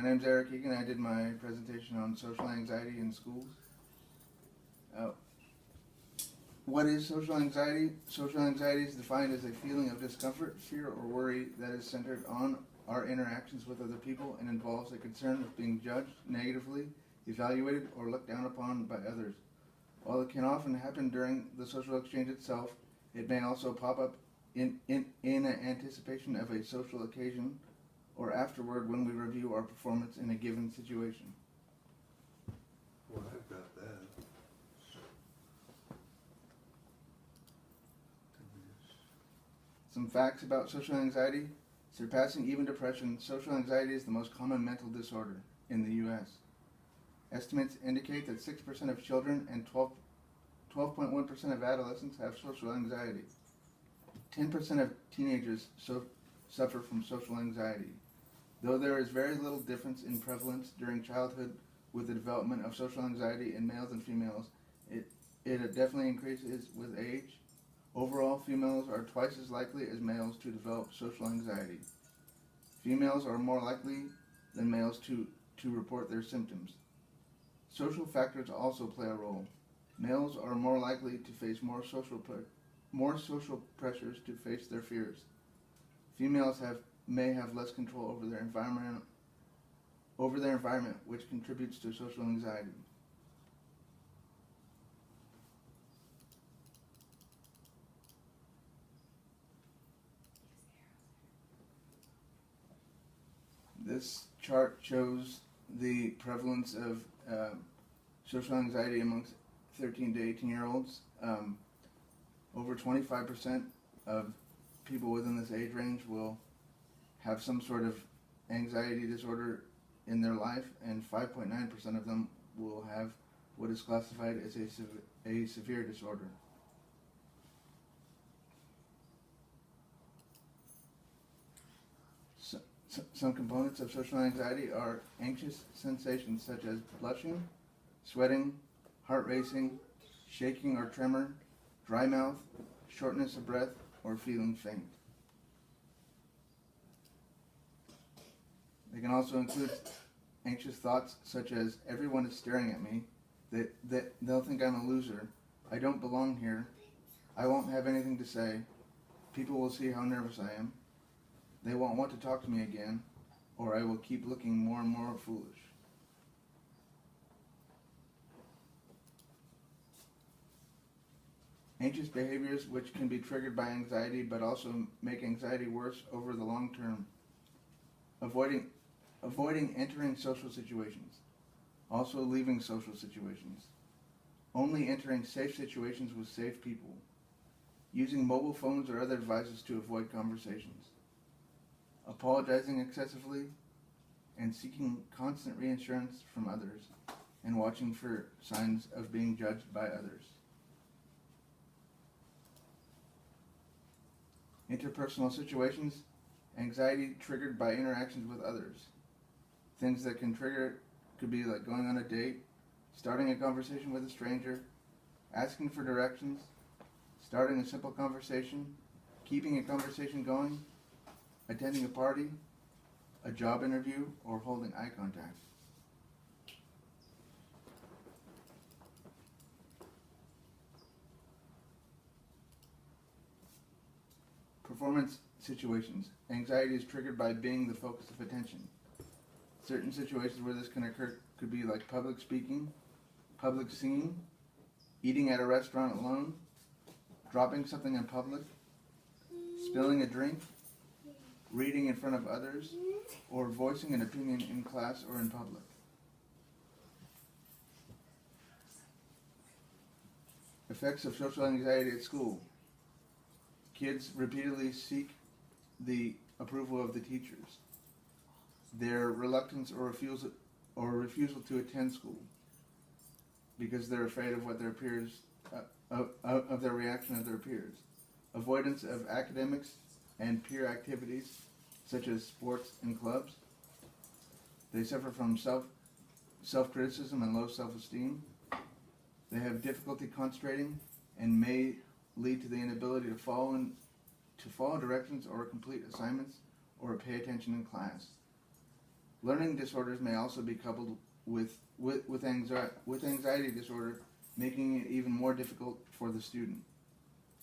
My name's Eric Egan. I did my presentation on social anxiety in schools. Uh, what is social anxiety? Social anxiety is defined as a feeling of discomfort, fear, or worry that is centered on our interactions with other people and involves a concern of being judged negatively, evaluated, or looked down upon by others. While it can often happen during the social exchange itself, it may also pop up in anticipation of a social occasion or afterward when we review our performance in a given situation. Well, I've got that. Some facts about social anxiety. Surpassing even depression, social anxiety is the most common mental disorder in the U.S. Estimates indicate that 6% of children and 12.1% of adolescents have social anxiety. 10% of teenagers suffer from social anxiety. Though there is very little difference in prevalence during childhood with the development of social anxiety in males and females, it definitely increases with age. Overall, females are twice as likely as males to develop social anxiety. Females are more likely than males to report their symptoms. Social factors also play a role. Males are more likely to face more social pressures to face their fears. Females may have less control over their environment, which contributes to social anxiety. This chart shows the prevalence of social anxiety amongst 13 to 18-year-olds. Over 25% of people within this age range will have some sort of anxiety disorder in their life, and 5.9% of them will have what is classified as a severe disorder. Some components of social anxiety are anxious sensations such as blushing, sweating, heart racing, shaking or tremor, dry mouth, shortness of breath, or feeling faint. They can also include anxious thoughts such as everyone is staring at me, that they'll think I'm a loser, I don't belong here, I won't have anything to say, people will see how nervous I am, they won't want to talk to me again, or I will keep looking more and more foolish. Anxious behaviors which can be triggered by anxiety but also make anxiety worse over the long term. Avoiding entering social situations. Also leaving social situations. Only entering safe situations with safe people. Using mobile phones or other devices to avoid conversations. Apologizing excessively, and seeking constant reassurance from others, and watching for signs of being judged by others. Interpersonal situations, anxiety triggered by interactions with others. Things that can trigger could be like going on a date, starting a conversation with a stranger, asking for directions, starting a simple conversation, keeping a conversation going, attending a party, a job interview, or holding eye contact. Performance situations. Anxiety is triggered by being the focus of attention. Certain situations where this can occur could be like public speaking, public singing, eating at a restaurant alone, dropping something in public, spilling a drink, reading in front of others, or voicing an opinion in class or in public. Effects of social anxiety at school. Kids repeatedly seek the approval of the teachers. Their reluctance or refusal to attend school because they're afraid of what their peers, of their reaction of their peers. Avoidance of academics and peer activities such as sports and clubs. They suffer from self-criticism and low self-esteem. They have difficulty concentrating and may lead to the inability to follow directions or complete assignments or pay attention in class. Learning disorders may also be coupled with anxiety disorder, making it even more difficult for the student.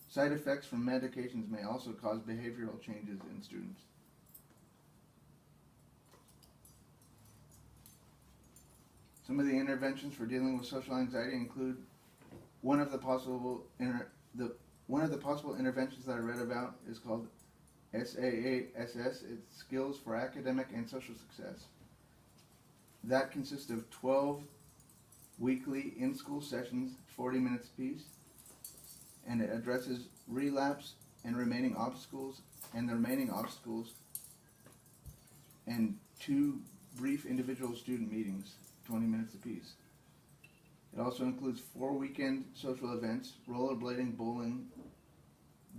Side effects from medications may also cause behavioral changes in students. Some of the interventions for dealing with social anxiety include one of the possible interventions that I read about is called SAASS. It's Skills for Academic and Social Success. That consists of 12 weekly in-school sessions, 40 minutes apiece, and it addresses relapse and remaining obstacles, and two brief individual student meetings, 20 minutes apiece. It also includes 4 weekend social events, rollerblading, bowling,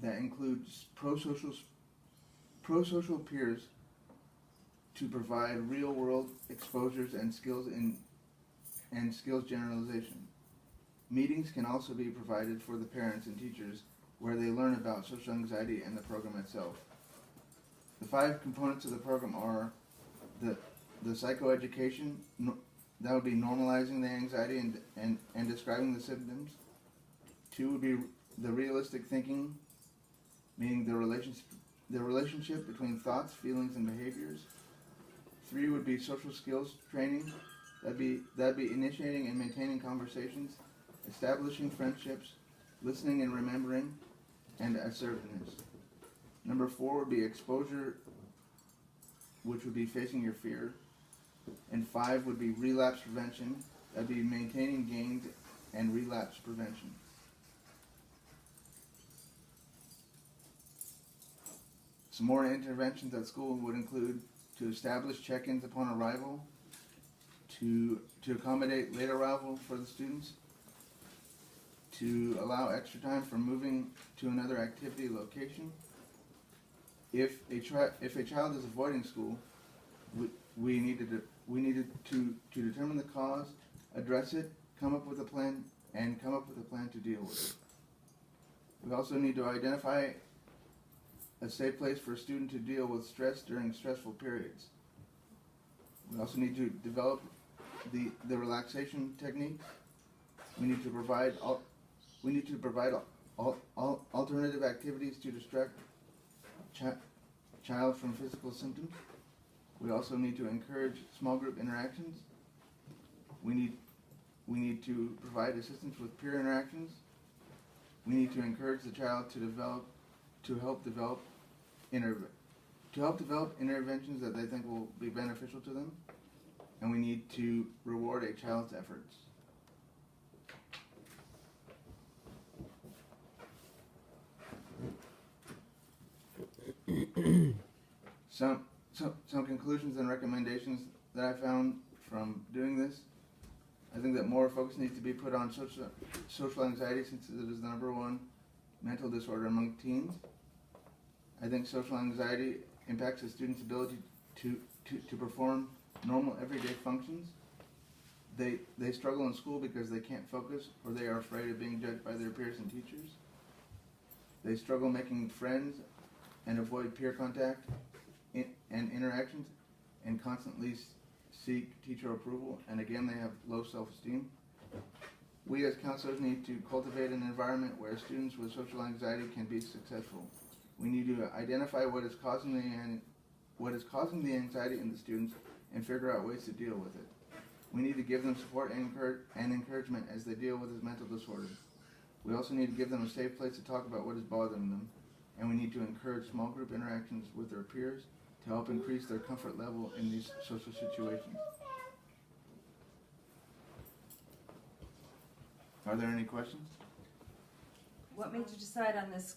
that includes pro-social peers to provide real-world exposures and skills generalization. Meetings can also be provided for the parents and teachers where they learn about social anxiety and the program itself. The 5 components of the program are the psychoeducation, that would be normalizing the anxiety and describing the symptoms. 2 would be the realistic thinking, meaning the relationship between thoughts, feelings, and behaviors. 3 would be social skills training, that'd be initiating and maintaining conversations, establishing friendships, listening and remembering, and assertiveness. Number 4 would be exposure, which would be facing your fear. And 5 would be relapse prevention, that'd be maintaining gains and relapse prevention. Some more interventions at school would include to establish check-ins upon arrival, to accommodate late arrival for the students, to allow extra time for moving to another activity location. If a child is avoiding school, we needed to determine the cause, address it, come up with a plan to deal with it. We also need to identify a safe place for a student to deal with stress during stressful periods. We also need to develop the relaxation techniques. We need to provide alternative activities to distract child from physical symptoms. We also need to encourage small group interactions. We need to provide assistance with peer interactions. We need to encourage the child to help develop interventions that they think will be beneficial to them. And we need to reward a child's efforts. Some conclusions and recommendations that I found from doing this. I think that more focus needs to be put on social anxiety, since it is the #1 mental disorder among teens. I think social anxiety impacts a student's ability to perform normal everyday functions. They struggle in school because they can't focus, or they are afraid of being judged by their peers and teachers. They struggle making friends and avoid peer contact and interactions, and constantly seek teacher approval, and again they have low self-esteem. We as counselors need to cultivate an environment where students with social anxiety can be successful. We need to identify what is causing the anxiety in the students and figure out ways to deal with it. We need to give them support and encouragement as they deal with this mental disorder. We also need to give them a safe place to talk about what is bothering them, and we need to encourage small group interactions with their peers to help increase their comfort level in these social situations. Are there any questions? What made you decide on this